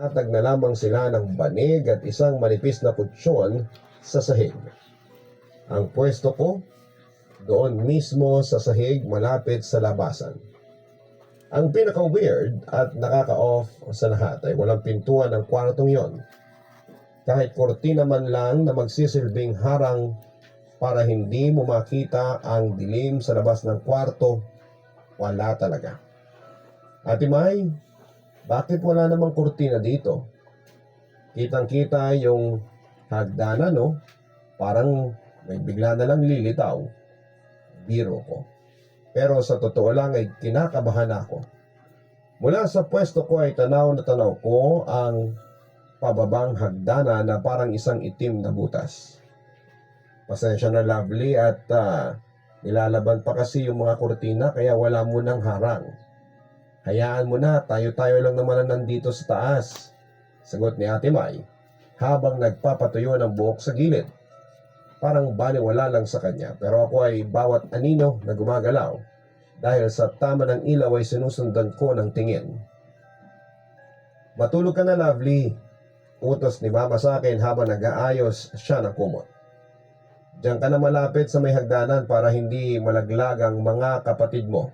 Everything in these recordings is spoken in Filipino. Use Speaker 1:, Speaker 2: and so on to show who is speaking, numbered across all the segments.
Speaker 1: Tatag na lamang sila ng banig at isang manipis na kutsyon sa sahig. Ang pwesto ko, doon mismo sa sahig malapit sa labasan. Ang pinaka-weird at nakaka-off sa lahat ay walang pintuan ng kwartong yon. Kahit kortina man lang na magsisilbing harang para hindi mo makita ang dilim sa labas ng kwarto, wala talaga. Ate May, bakit wala namang kortina dito? Kitang-kita yung hagdanan, no? Parang may bigla na lang lilitaw. Biro ko. Pero sa totoo lang ay kinakabahan ako. Mula sa pwesto ko ay tanaw na tanaw ko ang pababang hagdana na parang isang itim na butas. Pasensya na, Lovely, at nilalaban pa kasi yung mga kortina kaya wala mo nang harang. Hayaan mo na, tayo-tayo lang naman nandito sa taas, sagot ni Ate May habang nagpapatuyo ng buhok sa gilid. Parang baliwala lang sa kanya, pero ako ay bawat anino na gumagalaw dahil sa tama ng ilaw ay sinusundan ko ng tingin. Matulog ka na, Lovely, utos ni Mama sa akin habang nag-aayos siya ng kumot. Diyan ka na malapit sa may hagdanan para hindi malaglag ang mga kapatid mo.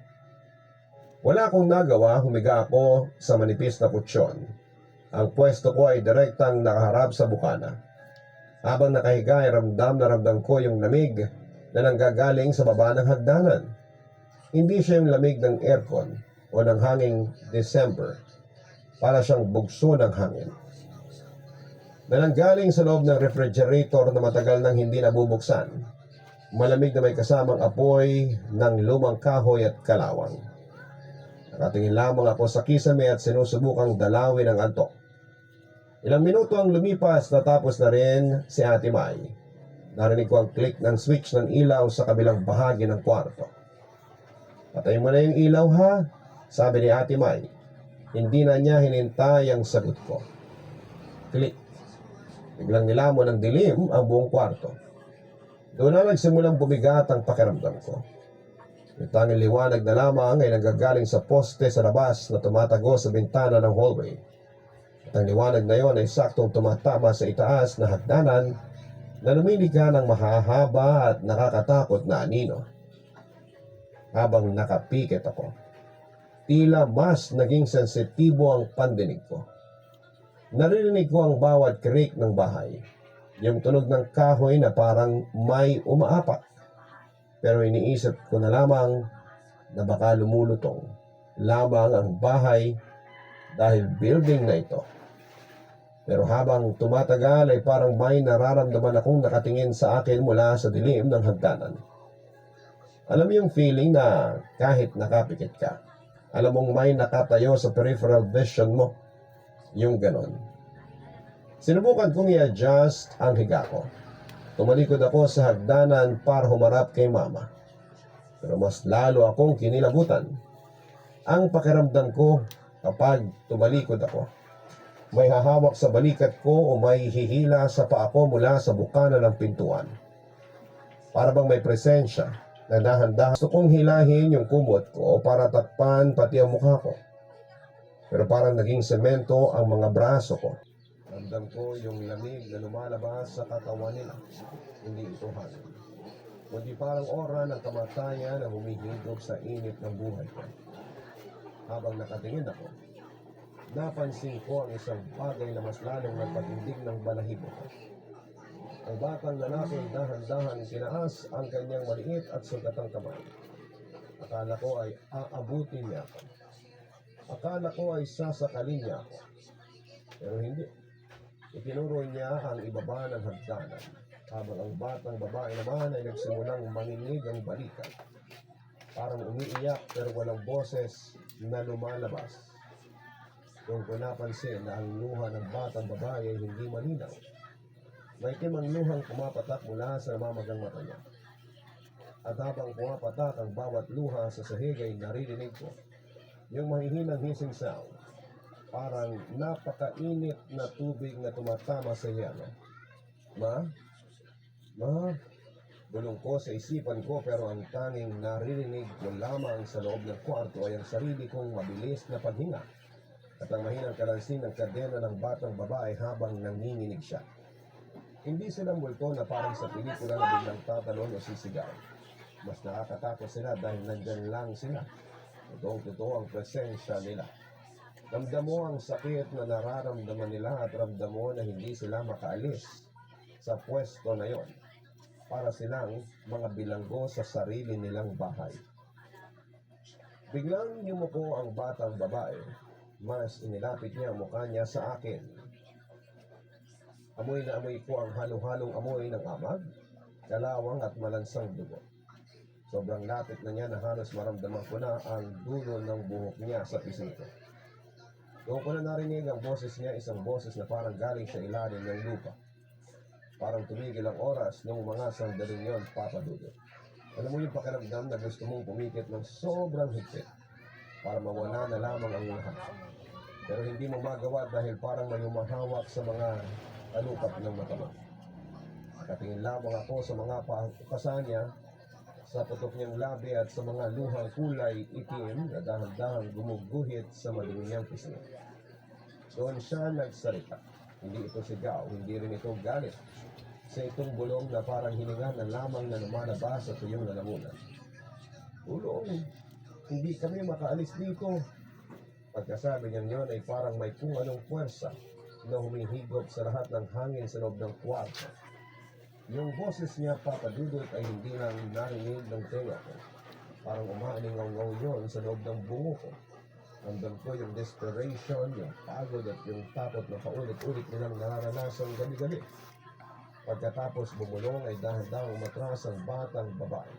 Speaker 1: Wala akong nagawa, humiga ako sa manipis na kutsyon. Ang pwesto ko ay direktang nakaharap sa bukana. Habang nakahiga ay ramdam na ramdam ko yung lamig na nanggagaling sa baba ng hagdanan. Hindi siya yung lamig ng aircon o ng hanging December. Para siyang bugso ng hangin. Na nanggaling sa loob ng refrigerator na matagal nang hindi nabubuksan. Malamig na may kasamang apoy ng lumang kahoy at kalawang. Nakatingin lamang ako sa kisame at sinusubukang dalawin ang antok. Ilang minuto ang lumipas, natapos na rin si Ate May. Narinig ko ang click ng switch ng ilaw sa kabilang bahagi ng kwarto. Patayin mo na yung ilaw, ha? Sabi ni Ate May. Hindi na niya hinintay ang sagot ko. Click. Biglang nilamon ng dilim ang buong kwarto. Doon na nagsimulang bumigat ang pakiramdam ko. Yung tanging liwanag na lamang ay nanggagaling sa poste sa labas na tumatago sa bintana ng hallway. At ang liwanag na yon ay saktong tumatama sa itaas na hagdanan na lumilika ng mahahaba at nakakatakot na anino. Habang nakapikit ako, tila mas naging sensitibo ang pandinig ko. Naririnig ko ang bawat creak ng bahay. Yung tunog ng kahoy na parang may umaapak. Pero iniisip ko na lamang na baka lumulutong lamang ang bahay dahil building na ito. Pero habang tumatagal ay parang may nararamdaman akong nakatingin sa akin mula sa dilim ng hagdanan. Alam mo yung feeling na kahit nakapikit ka, alam mong may nakatayo sa peripheral vision mo. Yung ganon. Sinubukan kong i-adjust ang higa ko. Tumalikod ako sa hagdanan para humarap kay Mama. Pero mas lalo akong kinilabutan. Ang pakiramdam ko kapag tumalikod ako. May hahawak sa balikat ko o may hihila sa paa ko mula sa bukana ng pintuan. Para bang may presensya na dahan-dahan. Gusto kong hilahin yung kumot ko para takpan pati ang mukha ko. Pero parang naging semento ang mga braso ko. Ramdam ko yung lamig na lumalabas sa katawan nila. Hindi ito hangin. Kundi parang aura ng kamatayan na humihigop sa init ng buhay ko. Habang nakatingin ako, napansin ko ang isang bagay na mas lalong nagpatindig ng balahibo ko. Ang batang lalaki dahan-dahan tinaas ang kanyang maliit at sugatang kamay. Akala ko ay aabutin niya ako. Akala ko ay sasakalin niya ako. Pero hindi. Itinuro niya ang ibaba ng hagdanan, habang ang batang babae naman ay nagsimulang manginig ang balikat. Parang umiiyak pero walang boses na lumalabas. Doon ko napansin na ang luha ng batang babae ay hindi malinaw. May timang luhang pumapatak mula sa mamagang mata niya. At habang pumapatak ang bawat luha sa sahig ay naririnig ko yung mahihinang hissing sound. Parang napakainit na tubig na tumatama sa yelo. Ma? Bulong ko sa isipan ko, pero ang tanging naririnig ko lamang sa loob ng kwarto ay ang sarili kong mabilis na paghinga. at ang mahinang kalansing ng kadena ng batang babae habang nanginginig siya. Hindi sila multo na parang sa pelikula na biglang tatalon o sisigaw. Mas nakakatakot sila dahil nandyan lang sila. Totoong-totoo ang presensya nila. Ramdam mo ang sakit na nararamdaman nila at ramdam mo na hindi sila makaalis sa pwesto na yon para silang mga bilanggo sa sarili nilang bahay. Biglang yumuko ang batang babae. Mas inilapit niya ang mukha niya sa akin. Amoy na amoy ko ang halo-halong amoy ng amag, kalawang at malansang dugo. Sobrang lapit na niya na halos maramdaman ko na ang dulo ng buhok niya sa pisngi ko. Doon ko na narinig ang boses niya, isang boses na parang galing sa ilalim ng lupa. Parang tumigil ang oras nung mga sandaling yon, Papa Dudut. Alam mo yung pakiramdam na gusto mong pumikit ng sobrang higpit para mawala na lamang ang lahat. Pero hindi mo magawa dahil parang may umahawak sa mga alupat ng mata mo. Nakatingin lamang ako sa mga pasa niya, sa putok niyang labi at sa mga luhang kulay itim na dahan-dahang gumuguhit sa madumi niyang pisngi. Doon siya nagsalita. Hindi ito sigaw, hindi rin ito galit. Sa itong bulong na parang hininga na lamang na lumalabas sa tuyong lalamunan. Tulong, hindi kami makaalis dito. Pagkasabi niya yon ay parang may kung anong puwersa na humihigop sa lahat ng hangin sa loob ng kwarto. Yung boses niya, Papa Dudut, ay hindi lang narinig ng tenga ko. Parang umaalingaw-ngaw yon sa loob ng bungo ko. Ramdam ko yung desperation, yung pagod at yung takot na paulit-ulit nilang nararanasan gabi-gabi. Pagkatapos bumulong ay dahan-dahang umatras ang batang babae.